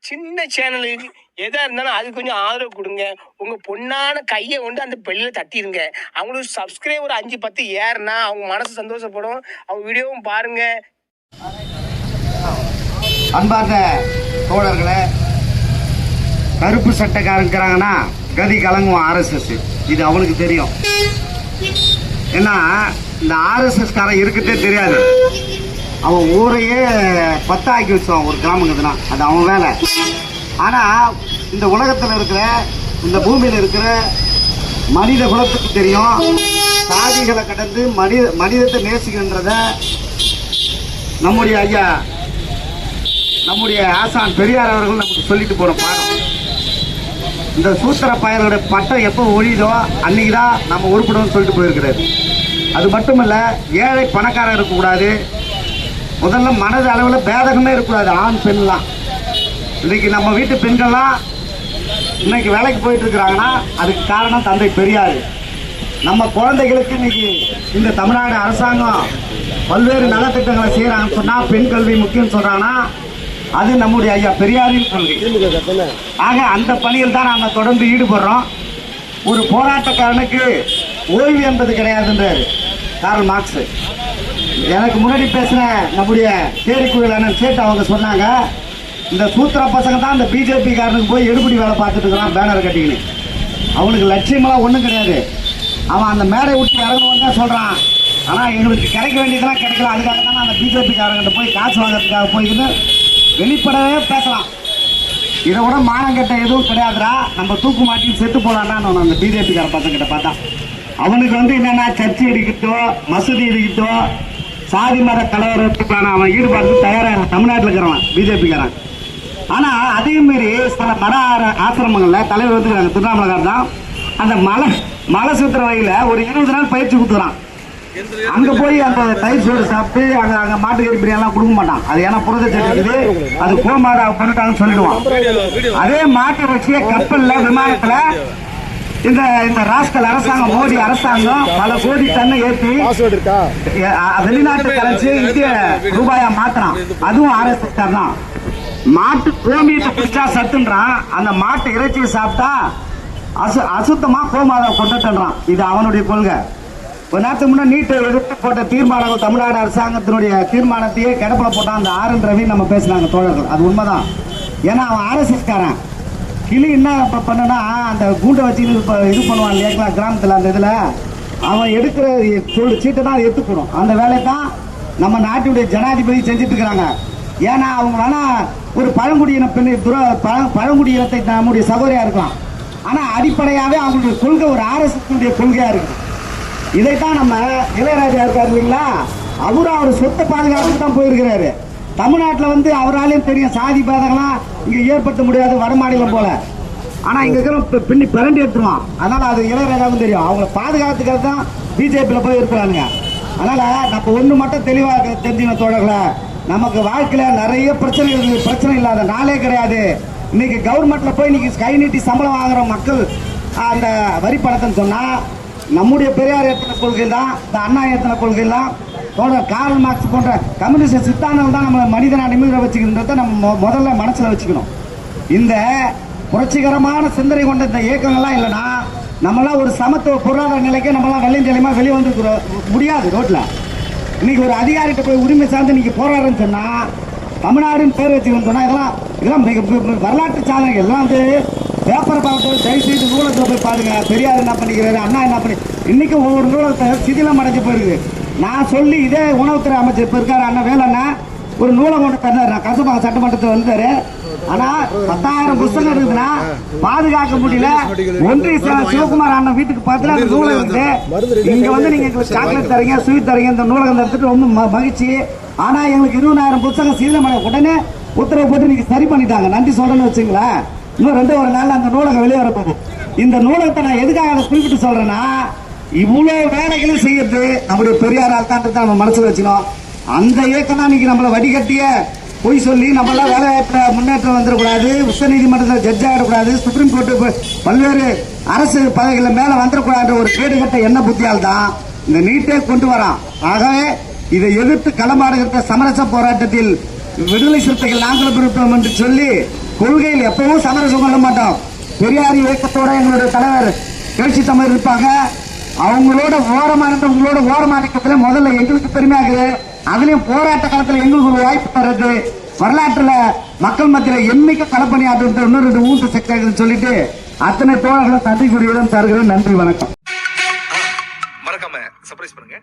சின்ன சேனலுக்கு எதா இருந்தாலும் அது கொஞ்சம் ஆதரவு கொடுங்க. உங்க பொண்ணான கையை கொண்டு அந்த பெல்லில் தட்டிடுங்க. அவங்களுக்கு சப்ஸ்கிரைபர் 5-10 ஏறுனா அவங்க மனசு சந்தோஷப்படும். அவங்க வீடியோவும் பாருங்க. அன்பார்ந்த தோழர்களே, கருப்பு சட்டைக்காரங்கிறாங்கன்னா கதி கலங்குவான் ஆர்எஸ்எஸ். இது அவனுக்கு தெரியும். ஏன்னா இந்த ஆர்எஸ்எஸ் காரன் இருக்கிறதே தெரியாது. அவன் ஊரையே பத்தாக்கி வச்சுவான் ஒரு கிராமங்கள்னா, அது அவன் வேலை. ஆனால் இந்த உலகத்தில் இருக்கிற இந்த பூமியில் இருக்கிற மனித குலத்துக்கு தெரியும், சாதிகளை கடந்து மனிதத்தை நேசிக்கின்றத நம்முடைய ஐயா, நம்முடைய ஆசான் பெரியார் அவர்கள் நமக்கு சொல்லிட்டு போற பாடம். இந்த சூத்திர பயலுடைய பட்டம் எப்போ ஒழியுதோ அன்னைக்கு தான் நம்ம உருப்படும் சொல்லிட்டு போயிருக்கிறாரு. அது மட்டுமல்ல, ஏழை பணக்காரர் இருக்கக்கூடாது, முதல்ல மனது அளவில் பேதகமே இருக்கக்கூடாது. ஆண் பெண்லாம் இன்னைக்கு நம்ம வீட்டு பெண்கள்லாம் இன்னைக்கு வேலைக்கு போயிட்டு இருக்கிறாங்கன்னா அதுக்கு காரணம் தந்தை பெரியார். நம்ம குழந்தைகளுக்கு இன்னைக்கு இந்த தமிழ்நாடு அரசாங்கம் பல்வேறு நலத்திட்டங்களை செய்யறாங்கன்னு சொன்னா, பெண் கல்வி முக்கியம் சொல்றாங்கன்னா அது நம்முடைய ஐயா பெரியாரின் கொள்கை. ஆக அந்த பணியில் தான் நாங்கள் தொடர்ந்து ஈடுபடுறோம். ஒரு போராட்டக்காரனுக்கு ஓய்வு என்பது கிடையாதுன்றாரு கார்ல் மார்க்ஸ். எனக்கு முன்னாடி பேசின நம்முடைய சேரிக்குழு அண்ணன் சேட்டு அவங்க சொன்னாங்க, இந்த சூத்திர பசங்க தான் இந்த பிஜேபி காரனுக்கு போய் எடுபடி வேலை பார்த்துட்டு இருக்கிறான் பேனர் கட்டிக்கின்னு. அவனுக்கு லட்சியமெல்லாம் ஒன்றும் கிடையாது. அவன் அந்த மேடை விட்டு இறங்கணும் தான் சொல்கிறான். ஆனால் எங்களுக்கு கிடைக்க வேண்டியதெல்லாம் கிடைக்கல, அதுக்காக தான் அந்த பிஜேபி காரங்கிட்ட போய் காசு வாங்கிறதுக்காக போயின்னு வெளிப்படவே பேசலாம். இதை விட மானங்கட்ட எதுவும் கிடையாதுடா, நம்ம தூக்கு மாட்டி செத்து போலான்னு அந்த பிஜேபி கார பசங்கிட்ட பார்த்தா. அவனுக்கு என்னன்னா சர்ச்சை அடிக்கிட்டோ மசூதி அடிக்கிட்டோ சாதி மத கலவரத்துக்கான அவன் ஈடுபாடு தயாராக தமிழ்நாட்டில் இருக்கிறவன் பிஜேபிக்காரன். ஆனால் அதையும் மீறி சில மத ஆசிரமங்களில் தலைவர் வந்துருக்காங்க, திருவண்ணாமலைக்கார் தான். அந்த மலை சுத்துற வகையில் ஒரு 20 நாள் பயிற்சி கொடுத்துறான். அங்க போய் அந்த தயிர் சோறு சாப்பிட்டு அங்க மாட்டுக்கறி பிரியாணிலாம் கொடுக்க மாட்டான். அது ஏன்னா புரதச்சத்து இருக்குது, அது கோமாடா பண்ணிட்டாங்கன்னு சொல்லிடுவான். அதே மாட்டு வச்சிய கப்பல்ல விமானத்துல இந்த ராஸ்கல் அரசாங்கம், மோடி அரசாங்கம் பல கோடி டன்னை ஏற்றி வெளிநாட்டு கரன்சி இந்திய ரூபாயா மாத்திரான். அதுவும் RSS தான். மாட்டு கோமியத்தை குடிச்சா சத்துன்றான், அந்த மாட்டு இறைச்சியை சாப்பிட்டா அசுத்தமா கோமாதா கொண்டுன்றான். இது அவனுடைய கொள்கை. ஒரு நேரத்துக்கு முன்னாடி நீட்டை எதிர்த்து போட்ட தீர்மானம், தமிழ்நாடு அரசாங்கத்தினுடைய தீர்மானத்தையே கிடப்பில் போட்டான் அந்த RN ரவி. நம்ம பேசினாங்க தோழர்கள், அது உண்மைதான். ஏன்னா அவன் RSS காரன். கிளி என்ன பண்ணனா, அந்த கூண்டை வச்சு இது பண்ணுவான் இல்லையா கிராமத்தில், அந்த இதில் அவன் எடுக்கிற சீட்டை தான் எடுத்துக்கணும். அந்த வேலையை தான் நம்ம நாட்டுடைய ஜனாதிபதி செஞ்சுட்டு இருக்கிறாங்க. ஏன்னா அவங்க வேணா ஒரு பழங்குடியின பெண் பழங்குடியினத்தை நம்முடைய சகோதரியா இருக்கலாம், ஆனால் அடிப்படையாகவே அவங்களுடைய கொள்கை ஒரு RSS கொள்கையாக இருக்குது. இதைத்தான் நம்ம இளையராஜா இருக்காரு இல்லைங்களா, அவரும் அவர் சொத்தை பாதுகாப்புக்கு தான் போயிருக்கிறாரு. தமிழ்நாட்டில் அவராலையும் தெரியும் சாதி பேதங்கள்லாம் இங்கே ஏற்படுத்த முடியாது வட மாநிலம் போல. ஆனால் இங்கே இருக்கிற பின்னி பிறண்டி எடுத்துருவான். அதனால அது இளையராஜாவுக்கும் தெரியும், அவங்கள பாதுகாத்துக்கிறது தான் பிஜேபியில் போய் இருக்கிறானுங்க. அதனால நம்ம ஒன்று மட்டும் தெளிவாக தெரிஞ்சுக்கணும் தோழர்களே, நமக்கு வாழ்க்கையில் நிறைய பிரச்சனை இல்லாத நாளே கிடையாது. இன்னைக்கு கவர்மெண்ட்ல போய் இன்னைக்கு கை நீட்டி சம்பளம் வாங்குற மக்கள் அந்த வரி பணத்தைன்னு சொன்னா, நம்முடைய பெரியார் ஏற்றின கொள்கை தான், இந்த அண்ணா ஏற்றின கொள்கை தான், கார்ல் மார்க்ஸ் போன்ற கம்யூனிஸ்ட் சித்தாந்தங்கள் தான் நம்ம மனிதனா நிமிர வச்சுக்கிறத நம்ம முதல்ல மனசுல வச்சுக்கணும். இந்த புரட்சிகரமான சிந்தனை கொண்ட இந்த இயக்கங்கள்லாம் இல்லைன்னா நம்மளாம் ஒரு சமத்துவ பொருளாதார நிலைக்கு நம்மளாம் வெள்ளைஞ்சலியமா வெளியே வந்து முடியாது. ரோட்ல இன்னைக்கு ஒரு அதிகாரிகிட்ட போய் உரிமை சார்ந்து இன்னைக்கு போராடுறேன்னு சொன்னா, தமிழ்நாடுன்னு பேர் வச்சுக்கணும்னு சொன்னா இதெல்லாம் வரலாற்று சாதனைகள் எல்லாம் பேப்பரை பார்த்து தயவு செய்து நூலகத்தில் போய் பாருங்க. பெரியார் என்ன பண்ணிக்கிறாரு, அண்ணா என்ன பண்ணி, இன்னைக்கு ஒவ்வொரு நூலகத்தை சிதிலம் அடைஞ்சு போயிருக்கு. நான் சொல்லி இதே உணவுத்துறை அமைச்சர் இப்போ இருக்காரு அண்ணா வேலண்ணா, ஒரு நூலகம் ஒன்று தந்தார். நான் கசப்பாங்க சட்டமன்றத்தில் வந்தாரு. ஆனால் 10,000 புத்தகம் இருக்குதுன்னா பாதுகாக்க முடியல. ஒன்றிய சிவகுமார் அண்ணன் வீட்டுக்கு பார்த்துல அந்த நூலகம் இருக்கு. இங்கே நீங்க எங்களுக்கு சாக்லேட் தரீங்க, ஸ்வீட் தரீங்க, இந்த நூலகம் எடுத்துட்டு ரொம்ப மகிழ்ச்சி. ஆனால் எங்களுக்கு 20,000 புத்தகம் சீதம் உடனே உத்தரவு போட்டு நீங்க சரி பண்ணிட்டாங்க, நன்றி சொல்றேன்னு வச்சுங்களேன். இன்னும் 2 நாள் அந்த நூலகம் வெளியே வரப்போகுது. இந்த நூலகத்தை நான் எதுக்காக அதை குறிப்பிட்டு சொல்றேன்னா, இவ்வளவு வேலைகளும் செய்யறது நம்முடைய பெரியாரால் தான் நம்ம மனசுல வச்சுக்கணும். அந்த இயக்கம் தான் இன்னைக்கு நம்மளை வடிகட்டிய பொய் சொல்லி நம்மளாம் வேலை வாய்ப்புல முன்னேற்றம் வந்துடக்கூடாது, உச்ச நீதிமன்றத்தில் ஜட்ஜ் ஆகிடக்கூடாது, சுப்ரீம் கோர்ட்டு பல்வேறு அரசு பதவிகளில் மேல வந்துடக்கூடாது ஒரு கேடுகட்ட எண்ண புத்தியால் தான் இந்த நீட்டை கொண்டு வரான். ஆகவே இதை எதிர்த்து களமாடுகிற சமரச போராட்டத்தில் விடுதலை சிறுத்தைகள் நாங்களும் இருப்போம் என்று சொல்லி கொள்கையில் எப்பவும் சமரசம் கொள்ள மாட்டோம். பெரியார் இயக்கத்தோட எங்களுடைய தலைவர் எழுச்சி தமிழர் இருப்பாங்க. அவங்களோட ஓரமா இருந்து உங்களோட ஓரமா இருக்கிறதுல முதல்ல எங்களுக்கு பெருமையாகுது. அதுலயும் போராட்ட காலத்துல எங்களுக்கு ஒரு வாய்ப்பு தர்றது வரலாற்றுல மக்கள் மத்தியில என்னைக்கு களப்பணியாற்று இன்னொரு ஊட்ட சக்தியாக சொல்லிட்டு அத்தனை தோழர்களும் நன்றி கூறியுடன் தருகிறேன். நன்றி, வணக்கம். மறக்காம சர்ப்ரைஸ் பண்ணுங்க.